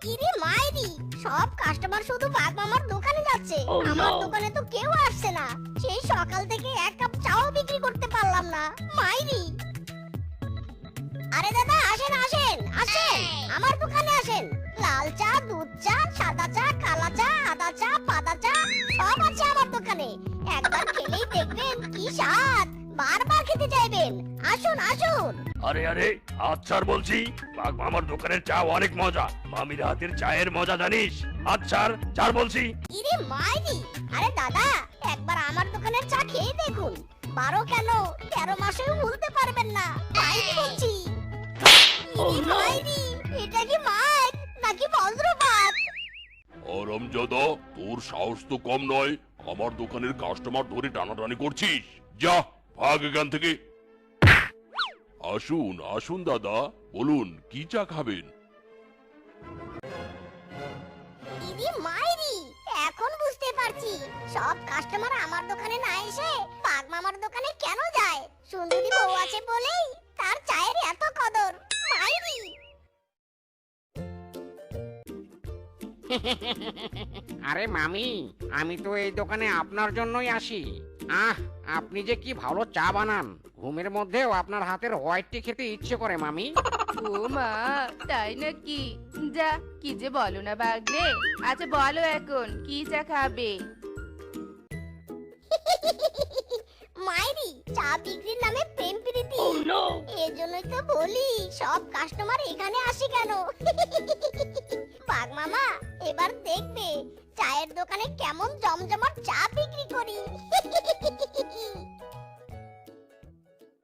ইরে মাইরি, সব কাস্টমার শুধু বাঘ মামার দোকানে যাচ্ছে, আমার দোকানে তো কেউ আসছে না। সেই সকাল থেকে এক কাপ চাও বিক্রি করতে পারলাম না। মাইরি, আরে দাদা আসেন আসেন আসেন, আমার দোকানে আসেন। লাল চা, দুধ চা, সাদা চা, কালা চা, আদা চা, পাতা চা সব আছে আমার দোকানে। একবার খেলেই দেখবেন কি স্বাদ, বারবার খেতে চাইবেন। আসুন আসুন। আরে আরে আচ্ছার বলছি, বাঘ মামার দোকানের চা অনেক মজা। মামির হাতের চায়ের মজা জানিস? আচ্ছার চার বলছি। ইরে মাইরি, আরে দাদা একবার আমার দোকানের চা খেয়ে দেখুন, 12 কেন 13 মাসেও ভুলতে পারবেন না। মাইরি বলছি। ইরে মাইরি, এটা কি মাইক নাকি বজ্রপাত? আরামজাদা, তোর সাহস তো কম নয়, আমার দোকানের কাস্টমার ধরে টানাটানি করছিস। যা ভাগ এখান থেকে। আসুন আসুন দাদা, বলুন কি চা খাবেন? ইরে মাইরি, এখন বুঝতে পারছি সব কাস্টমার আমার দোকানে না এসে বাঘ মামার দোকানে কেন যায়। সুন্দরী বউ আছে বলেই তার চায়ের এত কদর। মাইরি, আরে মামি, আমি তো এই দোকানে আপনার জন্যই আসি। আপনি যে কি ভালো চা বানান, ঘুমের মধ্যেও আপনার হাতের হোয়াইট টি খেতে ইচ্ছে করে মামি। ও মা, তাই নাকি? যা, কি যে বলো না বাগনে। আচ্ছা বলো এখন কি চা খাবে? মাইরি, চা বিক্রির নামে প্রেম প্রীতি। এজন্যই তো বলি সব কাস্টমার এখানে আসে কেন। বাঘ মামা এবার দেখবে চায়ের দোকানে কেমন জমজমাট চা বিক্রি করি।